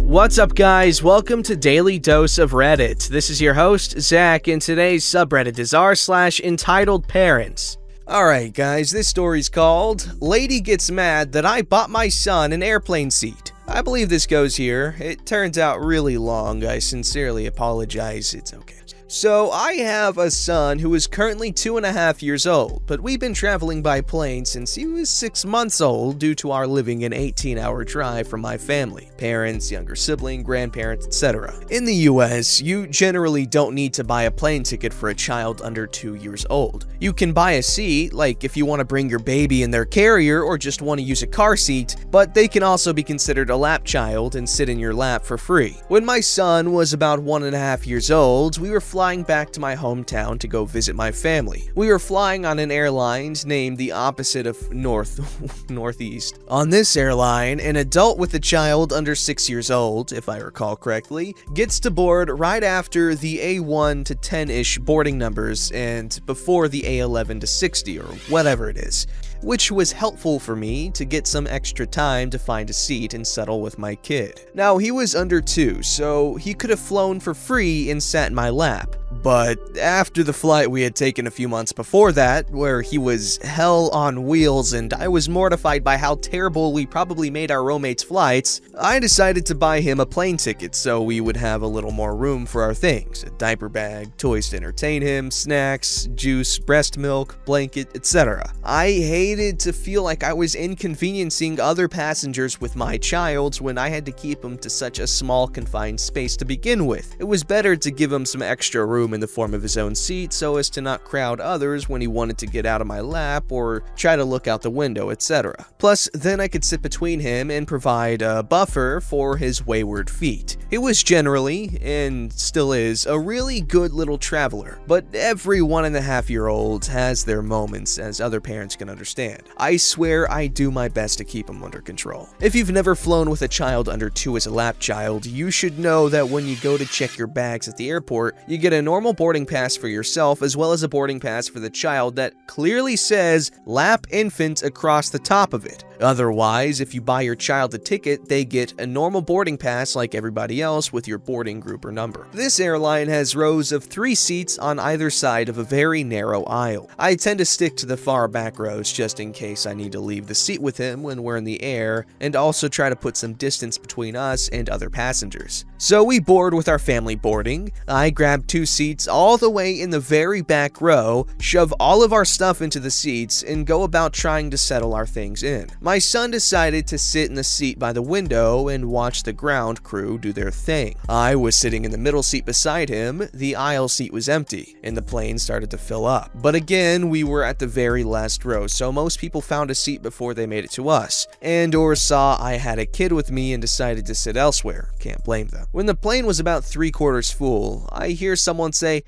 What's up, guys? Welcome to Daily Dose of Reddit. This is your host, Zach, and today's subreddit is r/EntitledParents. Alright guys, this story's called Lady Gets Mad That I Bought My Son an Airplane Seat. I believe this goes here. It turns out really long. I sincerely apologize. It's okay. So, I have a son who is currently 2.5 years old, but we've been traveling by plane since he was 6 months old due to our living an 18-hour drive from my family, parents, younger sibling, grandparents, etc. In the US, you generally don't need to buy a plane ticket for a child under 2 years old. You can buy a seat, like if you want to bring your baby in their carrier or just want to use a car seat, but they can also be considered a lap child and sit in your lap for free. When my son was about 1.5 years old, we were flying back to my hometown to go visit my family. We were flying on an airline named the opposite of Northeast. On this airline, an adult with a child under 6 years old, if I recall correctly, gets to board right after the A1 to 10-ish boarding numbers and before the A11 to 60 or whatever it is, which was helpful for me to get some extra time to find a seat and settle with my kid. Now, he was under 2, so he could have flown for free and sat in my lap. But after the flight we had taken a few months before that, where he was hell on wheels and I was mortified by how terrible we probably made our roommate's flights, I decided to buy him a plane ticket so we would have a little more room for our things: a diaper bag, toys to entertain him, snacks, juice, breast milk, blanket, etc. I hated to feel like I was inconveniencing other passengers with my child when I had to keep him to such a small confined space to begin with. It was better to give him some extra room in the form of his own seat so as to not crowd others when he wanted to get out of my lap or try to look out the window, etc. Plus, then I could sit between him and provide a buffer for his wayward feet. He was generally, and still is, a really good little traveler, but every 1.5-year-old has their moments, as other parents can understand. I swear I do my best to keep him under control. If you've never flown with a child under 2 as a lap child, you should know that when you go to check your bags at the airport, you get a normal boarding pass for yourself as well as a boarding pass for the child that clearly says lap infant across the top of it. Otherwise, if you buy your child a ticket, they get a normal boarding pass like everybody else with your boarding group or number. This airline has rows of 3 seats on either side of a very narrow aisle. I tend to stick to the far back rows just in case I need to leave the seat with him when we're in the air, and also try to put some distance between us and other passengers. So we board with our family boarding. I grab 2 seats all the way in the very back row, shove all of our stuff into the seats, and go about trying to settle our things in. My son decided to sit in the seat by the window and watch the ground crew do their thing. I was sitting in the middle seat beside him. The aisle seat was empty, and the plane started to fill up. But again, we were at the very last row, so most people found a seat before they made it to us, and or saw I had a kid with me and decided to sit elsewhere. Can't blame them. When the plane was about 3/4 full, I hear someone say,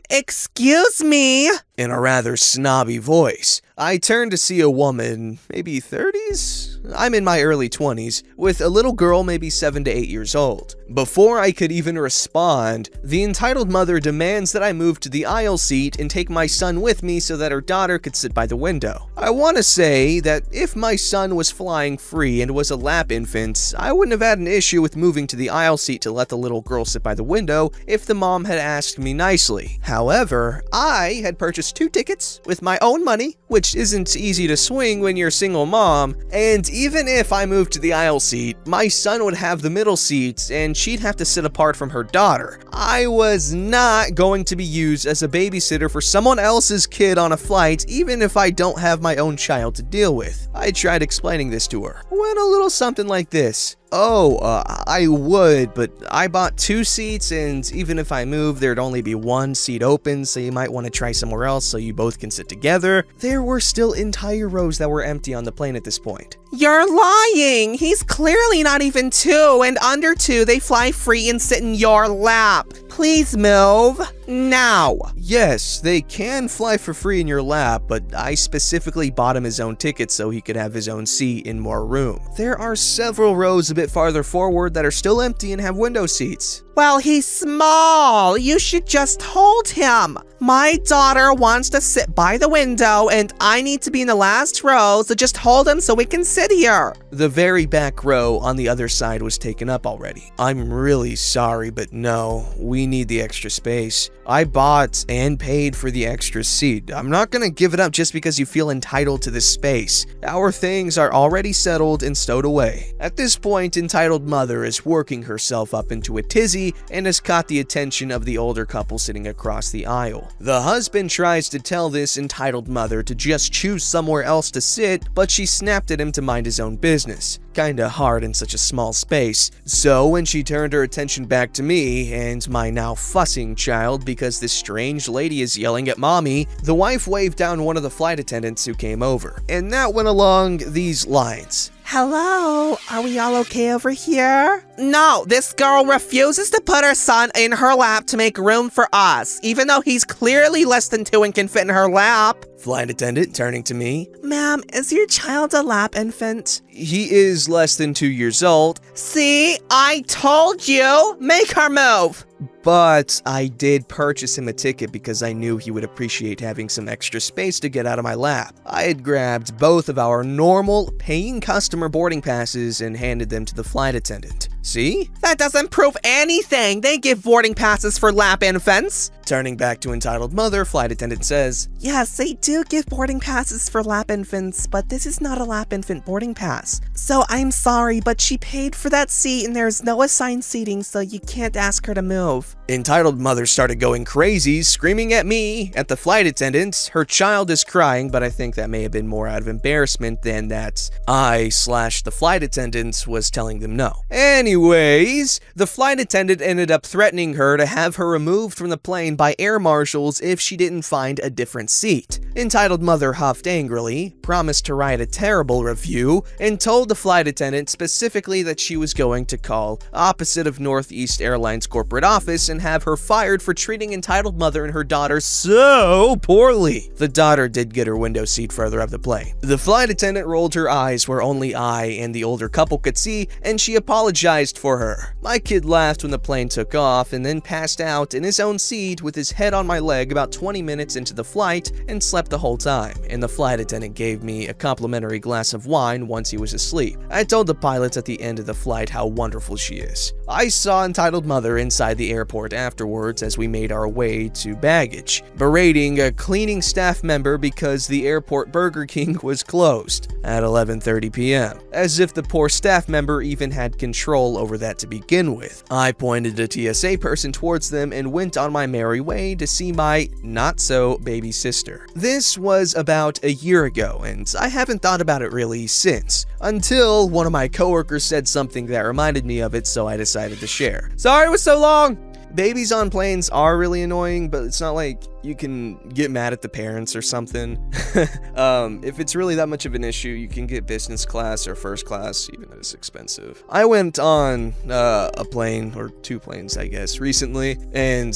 excuse me, in a rather snobby voice. I turned to see a woman, maybe 30s? I'm in my early 20s, with a little girl maybe 7 to 8 years old. Before I could even respond, the entitled mother demands that I move to the aisle seat and take my son with me so that her daughter could sit by the window. I want to say that if my son was flying free and was a lap infant, I wouldn't have had an issue with moving to the aisle seat to let the little girl sit by the window if the mom had asked me nicely. However, I had purchased 2 tickets with my own money, which isn't easy to swing when you're a single mom, and even if I moved to the aisle seat, my son would have the middle seat and she'd have to sit apart from her daughter. I was not going to be used as a babysitter for someone else's kid on a flight, even if I don't have my own child to deal with. I tried explaining this to her. Went a little something like this. I would, but I bought 2 seats, and even if I moved, there'd only be 1 seat open, so you might want to try somewhere else so you both can sit together. There were still entire rows that were empty on the plane at this point. You're lying! He's clearly not even 2, and under 2, they fly free and sit in your lap. please move now. Yes, they can fly for free in your lap, but I specifically bought him his own ticket so he could have his own seat and more room. There are several rows a bit farther forward that are still empty and have window seats. Well, he's small. You should just hold him. My daughter wants to sit by the window, and I need to be in the last row, so just hold him so we can sit here. The very back row on the other side was taken up already. I'm really sorry, but no, we need the extra space. I bought and paid for the extra seat. I'm not gonna give it up just because you feel entitled to this space. Our things are already settled and stowed away. At this point, entitled mother is working herself up into a tizzy and has caught the attention of the older couple sitting across the aisle. The husband tries to tell this entitled mother to just choose somewhere else to sit, but she snapped at him to mind his own business. Kinda hard in such a small space. So when she turned her attention back to me and my now fussing child because this strange lady is yelling at mommy, the wife waved down one of the flight attendants who came over. And that went along these lines. Hello, are we all okay over here? No, this girl refuses to put her son in her lap to make room for us, even though he's clearly less than 2 and can fit in her lap. Flight attendant turning to me. Ma'am, is your child a lap infant? He is less than 2 years old. See, I told you! Make her move! But I did purchase him a ticket because I knew he would appreciate having some extra space to get out of my lap. I had grabbed both of our normal paying customer boarding passes and handed them to the flight attendant. See? That doesn't prove anything. They give boarding passes for lap infants. Turning back to entitled mother, flight attendant says, Yes, they do give boarding passes for lap infants, but this is not a lap infant boarding pass. So I'm sorry, but she paid for that seat and there's no assigned seating, so you can't ask her to move. Entitled mother started going crazy, screaming at me, at the flight attendant. Her child is crying, but I think that may have been more out of embarrassment than that the flight attendant was telling them no. Anyways, the flight attendant ended up threatening her to have her removed from the plane by air marshals if she didn't find a different seat. Entitled mother huffed angrily, promised to write a terrible review, and told the flight attendant specifically that she was going to call opposite of Northeast Airlines corporate office and have her fired for treating entitled mother and her daughter so poorly. The daughter did get her window seat further up the plane. The flight attendant rolled her eyes where only I and the older couple could see, and she apologized for her. My kid laughed when the plane took off and then passed out in his own seat with his head on my leg about 20 minutes into the flight and slept the whole time, and the flight attendant gave me a complimentary glass of wine once he was asleep. I told the pilots at the end of the flight how wonderful she is. I saw entitled mother inside the airport afterwards as we made our way to baggage, berating a cleaning staff member because the airport Burger King was closed at 11:30 p.m., as if the poor staff member even had control over that to begin with. I pointed a TSA person towards them and went on my merry way to see my not-so-baby sister. This was about a year ago, and I haven't thought about it really since, until one of my coworkers said something that reminded me of it, so I decided to share. Sorry it was so long! Babies on planes are really annoying, but it's not like you can get mad at the parents or something. If it's really that much of an issue, you can get business class or first class, even though it's expensive. I went on a plane, or 2 planes, I guess, recently, and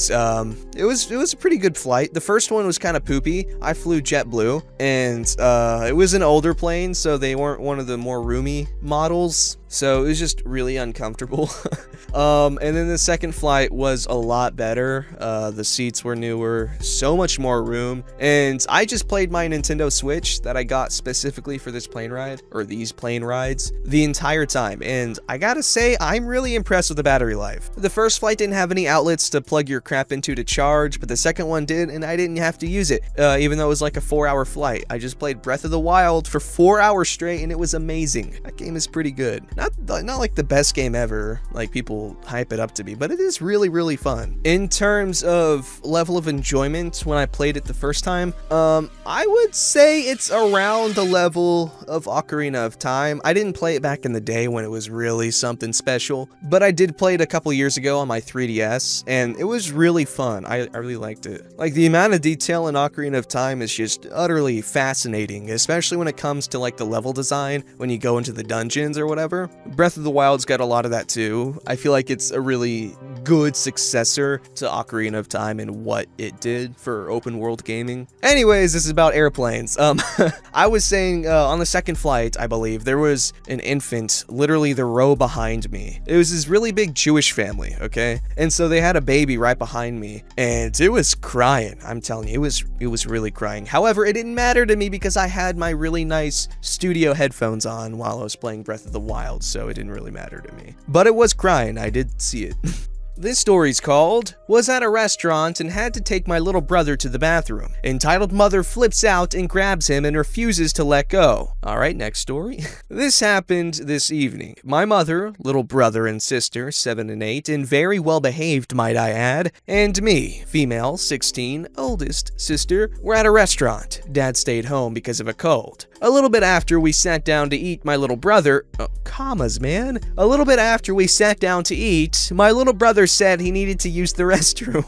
it was a pretty good flight. The first one was kind of poopy. I flew JetBlue, and it was an older plane, so they weren't one of the more roomy models, so it was just really uncomfortable. And then the second flight was a lot better. The seats were newer, so much more room, and I just played my Nintendo Switch that I got specifically for this plane ride, or these plane rides, the entire time, and I gotta say, I'm really impressed with the battery life. The first flight didn't have any outlets to plug your crap into to charge, but the second one did, and I didn't have to use it, even though it was like a 4-hour flight. I just played Breath of the Wild for 4 hours straight, and it was amazing. That game is pretty good. Not like the best game ever, like people hype it up to be, but it is really, really fun. In terms of level of enjoyment, when I played it the first time, I would say it's around the level of Ocarina of Time. I didn't play it back in the day when it was really something special, but I did play it a couple years ago on my 3DS, and it was really fun. I really liked it. Like, the amount of detail in Ocarina of Time is just utterly fascinating, especially when it comes to like the level design when you go into the dungeons or whatever. Breath of the Wild's got a lot of that too. I feel like it's a really good successor to Ocarina of Time and what it did for open world gaming. Anyways, this is about airplanes. I was saying on the second flight, I believe, there was an infant literally the row behind me. It was this really big Jewish family, okay? And so they had a baby right behind me, and it was crying. I'm telling you, it was really crying. However, it didn't matter to me because I had my really nice studio headphones on while I was playing Breath of the Wild, so it didn't really matter to me. But it was crying. I did see it. This story's called, Was at a restaurant and had to take my little brother to the bathroom. Entitled mother flips out and grabs him and refuses to let go. Alright, next story. This happened this evening. My mother, little brother and sister, 7 and 8, and very well behaved, might I add, and me, female, 16, oldest sister, were at a restaurant. Dad stayed home because of a cold. A little bit after we sat down to eat, my little brother, commas, man. A little bit after we sat down to eat, my little brother said he needed to use the restroom.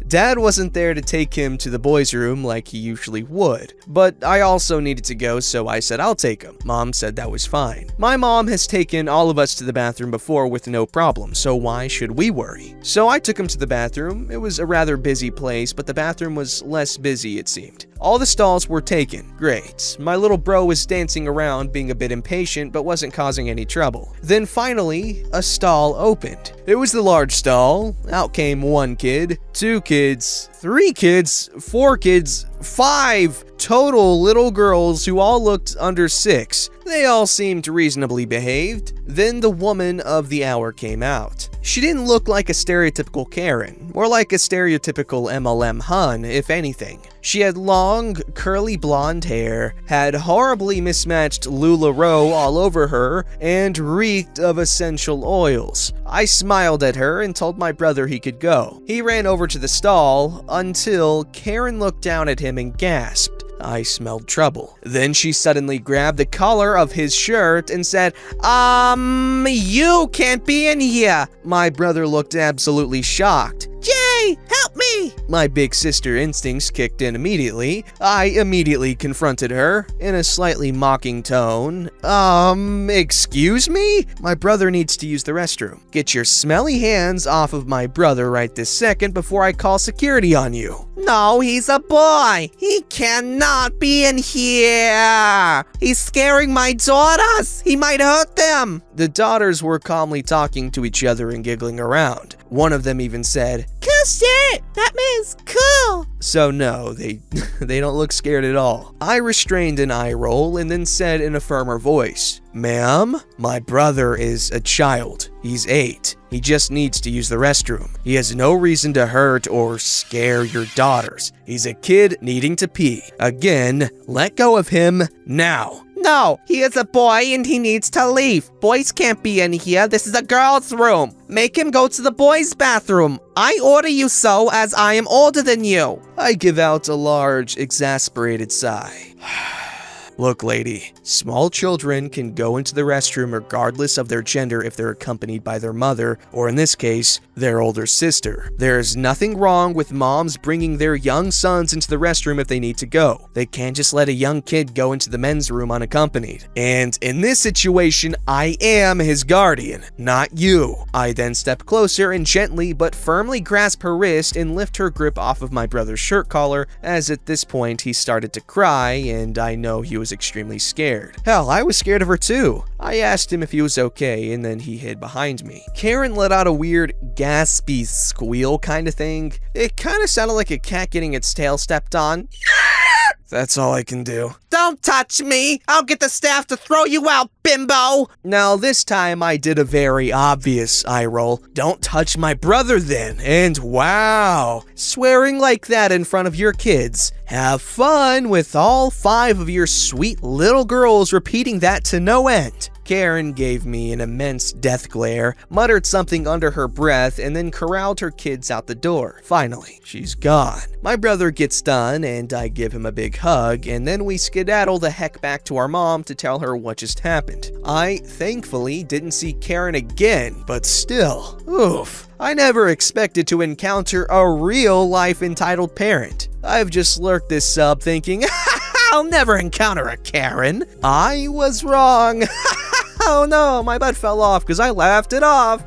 Dad wasn't there to take him to the boys' room like he usually would, but I also needed to go, so I said I'll take him. Mom said that was fine. My mom has taken all of us to the bathroom before with no problem, so why should we worry? So I took him to the bathroom. It was a rather busy place, but the bathroom was less busy, it seemed. All the stalls were taken. Great. My little bro was dancing around, being a bit impatient, but wasn't causing any trouble. Then finally, a stall opened. It was the large stall. Out came 1 kid, 2 kids, 3 kids, 4 kids, 5 total little girls who all looked under 6. They all seemed reasonably behaved. Then the woman of the hour came out. She didn't look like a stereotypical Karen, more like a stereotypical MLM hun, if anything. She had long, curly blonde hair, had horribly mismatched LuLaRoe all over her, and reeked of essential oils. I smiled at her and told my brother he could go. He ran over to the stall until Karen looked down at him and gasped. I smelled trouble. Then she suddenly grabbed the collar of his shirt and said, you can't be in here. My brother looked absolutely shocked. Jay, help me! My big sister instincts kicked in immediately. I immediately confronted her in a slightly mocking tone. Excuse me? My brother needs to use the restroom. Get your smelly hands off of my brother right this second before I call security on you. No, he's a boy. He cannot be in here. He's scaring my daughters. He might hurt them. The daughters were calmly talking to each other and giggling around. One of them even said, "Cool shit! That means cool!" So no, they don't look scared at all. I restrained an eye roll and then said in a firmer voice, "Ma'am, my brother is a child. He's 8. He just needs to use the restroom. He has no reason to hurt or scare your daughters. He's a kid needing to pee. Again, let go of him now." No, he is a boy and he needs to leave. Boys can't be in here. This is a girl's room. Make him go to the boys' bathroom. I order you so as I am older than you. I give out a large, exasperated sigh. Look, lady, small children can go into the restroom regardless of their gender if they're accompanied by their mother, or in this case, their older sister. There's nothing wrong with moms bringing their young sons into the restroom if they need to go. They can't just let a young kid go into the men's room unaccompanied. And in this situation, I am his guardian, not you. I then step closer and gently but firmly grasp her wrist and lift her grip off of my brother's shirt collar, as at this point he started to cry and I know he was extremely scared. Hell, I was scared of her too. I asked him if he was okay and then he hid behind me. Karen let out a weird gaspy squeal kind of thing. It kind of sounded like a cat getting its tail stepped on. That's all I can do. Don't touch me! I'll get the staff to throw you out, bimbo! Now this time I did a very obvious eye roll. Don't touch my brother then. And wow, swearing like that in front of your kids. Have fun with all 5 of your sweet little girls repeating that to no end. Karen gave me an immense death glare, muttered something under her breath, and then corralled her kids out the door. Finally, she's gone. My brother gets done, and I give him a big hug, and then we skedaddle the heck back to our mom to tell her what just happened. I, thankfully, didn't see Karen again, but still, oof. I never expected to encounter a real-life entitled parent. I've just lurked this sub thinking, I'll never encounter a Karen. I was wrong. Oh no, my butt fell off because I laughed it off.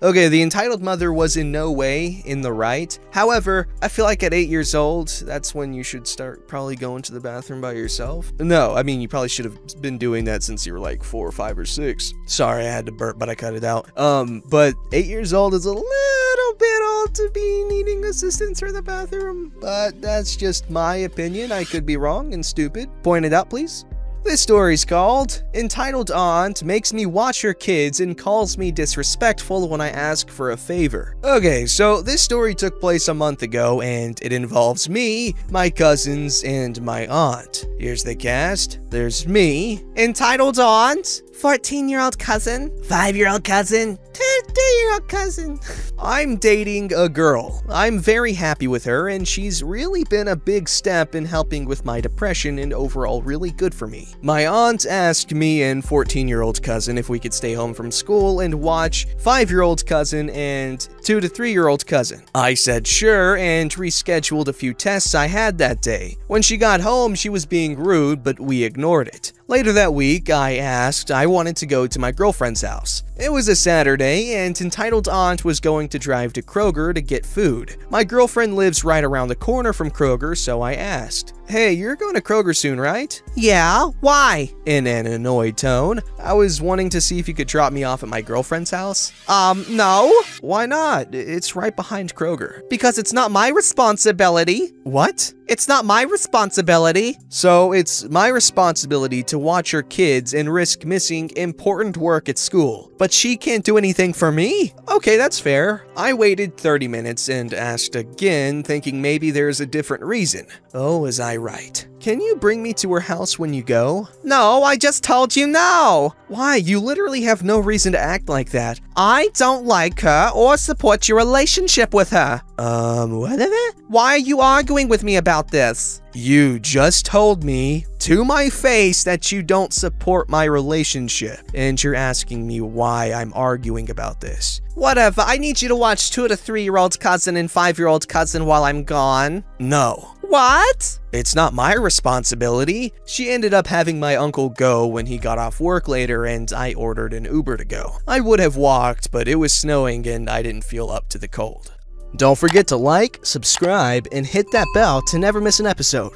Okay, the entitled mother was in no way in the right. However, I feel like at 8 years old, that's when you should start probably going to the bathroom by yourself. No, I mean, you probably should have been doing that since you were like 4 or 5 or 6. Sorry, I had to burp, but I cut it out. But 8 years old is a little bit old to be needing assistance for the bathroom. But that's just my opinion. I could be wrong and stupid. Point it out, please. This story's called Entitled Aunt Makes Me Watch Her Kids and Calls Me Disrespectful When I Ask for a Favor. Okay, so this story took place a month ago and it involves me, my cousins, and my aunt. Here's the cast. There's me, entitled aunt, 14-year-old cousin, 5-year-old cousin, 2-year-old cousin. I'm dating a girl. I'm very happy with her, and she's really been a big step in helping with my depression and overall really good for me. My aunt asked me and 14-year-old cousin if we could stay home from school and watch 5-year-old cousin and 2 to 3-year-old cousin. I said sure and rescheduled a few tests I had that day. When she got home, she was being rude, but we ignored it. Later that week, I wanted to go to my girlfriend's house. It was a Saturday, and entitled aunt was going to drive to Kroger to get food. My girlfriend lives right around the corner from Kroger, so I asked, "Hey, you're going to Kroger soon, right?" Yeah, why? In an annoyed tone. I was wanting to see if you could drop me off at my girlfriend's house. No. Why not? It's right behind Kroger. Because it's not my responsibility. What? It's not my responsibility. So it's my responsibility to watch her kids and risk missing important work at school. But she can't do anything for me? Okay, that's fair. I waited 30 minutes and asked again, thinking maybe there's a different reason. Oh, was I right? Can you bring me to her house when you go? No, I just told you no. Why? You literally have no reason to act like that. I don't like her or support your relationship with her. Whatever? Why are you arguing with me about this? You just told me to my face that you don't support my relationship, and you're asking me why I'm arguing about this. Whatever, I need you to watch 2 to 3-year-old cousin and 5-year-old cousin while I'm gone. No. What? It's not my responsibility. She ended up having my uncle go when he got off work later, and I ordered an Uber to go. I would have walked, but it was snowing and I didn't feel up to the cold. Don't forget to like, subscribe, and hit that bell to never miss an episode.